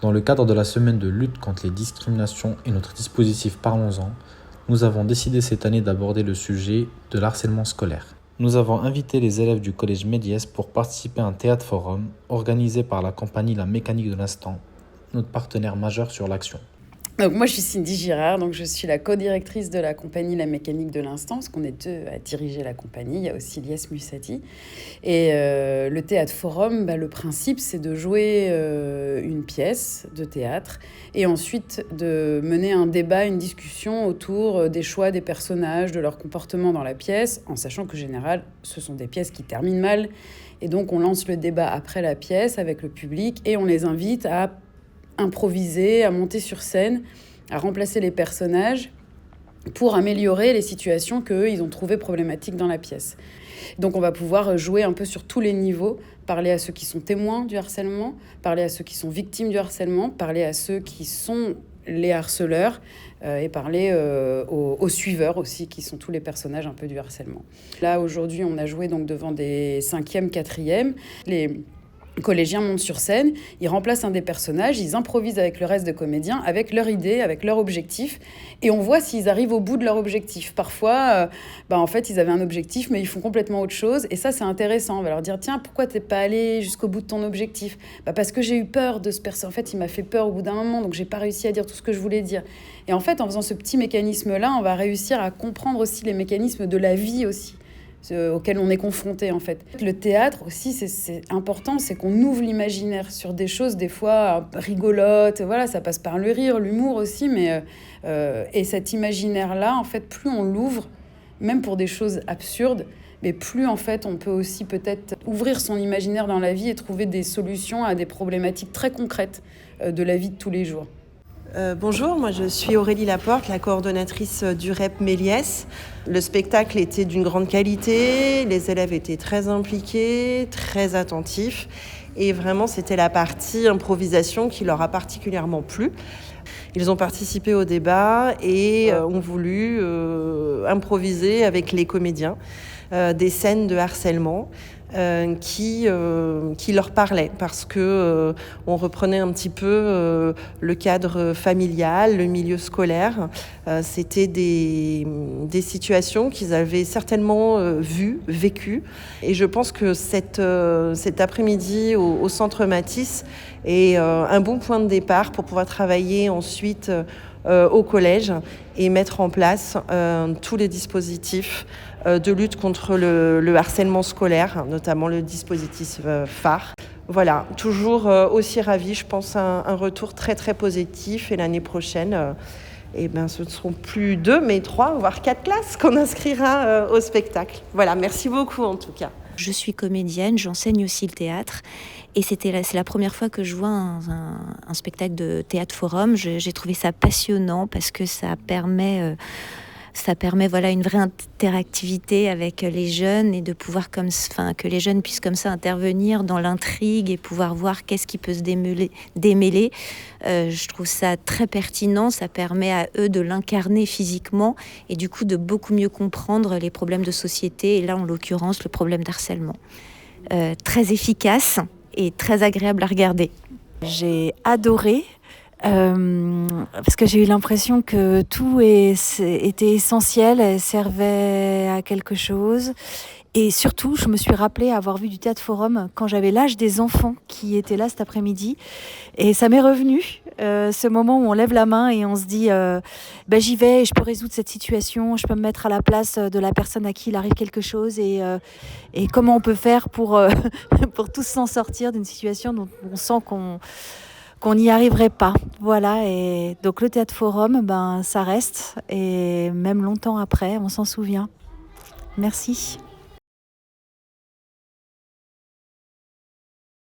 Dans le cadre de la semaine de lutte contre les discriminations et notre dispositif Parlons-en, nous avons décidé cette année d'aborder le sujet de l'harcèlement scolaire. Nous avons invité les élèves du collège Médiès pour participer à un théâtre forum organisé par la compagnie La Mécanique de l'Instant, notre partenaire majeur sur l'action. Donc moi, je suis Cindy Girard, donc je suis la co-directrice de la compagnie La Mécanique de l'Instant, parce qu'on est deux à diriger la compagnie. Il y a aussi Lies Mussati. Et le théâtre forum, le principe, c'est de jouer une pièce de théâtre et ensuite de mener un débat, une discussion autour des choix des personnages, de leur comportement dans la pièce, en sachant que, en général, ce sont des pièces qui terminent mal. Et donc, on lance le débat après la pièce avec le public et on les invite à improviser, à monter sur scène, à remplacer les personnages pour améliorer les situations qu'eux, ils ont trouvées problématiques dans la pièce. Donc on va pouvoir jouer un peu sur tous les niveaux, parler à ceux qui sont témoins du harcèlement, parler à ceux qui sont victimes du harcèlement, parler à ceux qui sont les harceleurs et parler aux suiveurs aussi, qui sont tous les personnages un peu du harcèlement. Là, aujourd'hui, on a joué donc devant des 5e, 4e. Les collégiens montent sur scène, ils remplacent un des personnages, ils improvisent avec le reste des comédiens, avec leur idée, avec leur objectif, et on voit s'ils arrivent au bout de leur objectif. Parfois, en fait, ils avaient un objectif, mais ils font complètement autre chose, et ça, c'est intéressant. On va leur dire, tiens, pourquoi t'es pas allé jusqu'au bout de ton objectif ? Parce que j'ai eu peur de ce personnage. En fait, il m'a fait peur au bout d'un moment, donc j'ai pas réussi à dire tout ce que je voulais dire. Et en fait, en faisant ce petit mécanisme-là, on va réussir à comprendre aussi les mécanismes de la vie aussi, auquel on est confronté en fait. Le théâtre aussi, c'est important, c'est qu'on ouvre l'imaginaire sur des choses des fois rigolotes, voilà, ça passe par le rire, l'humour aussi, mais et cet imaginaire-là, en fait, plus on l'ouvre, même pour des choses absurdes, mais plus en fait on peut aussi peut-être ouvrir son imaginaire dans la vie et trouver des solutions à des problématiques très concrètes de la vie de tous les jours. Bonjour, moi je suis Aurélie Laporte, la coordonnatrice du REP Méliès. Le spectacle était d'une grande qualité, les élèves étaient très impliqués, très attentifs et vraiment c'était la partie improvisation qui leur a particulièrement plu. Ils ont participé au débat et ont voulu improviser avec les comédiens des scènes de harcèlement qui leur parlaient parce que on reprenait un petit peu le cadre familial, le milieu scolaire. C'était des situations qu'ils avaient certainement vécues. Et je pense que cet après-midi au Centre Matisse est un bon point de départ pour pouvoir travailler ensuite au collège et mettre en place tous les dispositifs de lutte contre le harcèlement scolaire, notamment le dispositif phare. Voilà, toujours aussi ravie, je pense, un retour très très positif et l'année prochaine, ce ne seront plus 2 mais 3 voire 4 classes qu'on inscrira au spectacle. Voilà, merci beaucoup en tout cas. Je suis comédienne, j'enseigne aussi le théâtre et c'est la première fois que je vois un spectacle de théâtre forum. J'ai trouvé ça passionnant parce que ça permet une vraie interactivité avec les jeunes et de pouvoir que les jeunes puissent comme ça intervenir dans l'intrigue et pouvoir voir qu'est-ce qui peut se démêler. Je trouve ça très pertinent, ça permet à eux de l'incarner physiquement et du coup de beaucoup mieux comprendre les problèmes de société et là en l'occurrence le problème d'harcèlement. Très efficace et très agréable à regarder. J'ai adoré. Parce que j'ai eu l'impression que tout était essentiel, servait à quelque chose. Et surtout, je me suis rappelé avoir vu du théâtre forum quand j'avais l'âge des enfants qui étaient là cet après-midi. Et ça m'est revenu, ce moment où on lève la main et on se dit j'y vais et je peux résoudre cette situation, je peux me mettre à la place de la personne à qui il arrive quelque chose et comment on peut faire pour tous s'en sortir d'une situation dont on sent qu'on n'y arriverait pas. Voilà, et donc le théâtre forum, ça reste, et même longtemps après, on s'en souvient. Merci.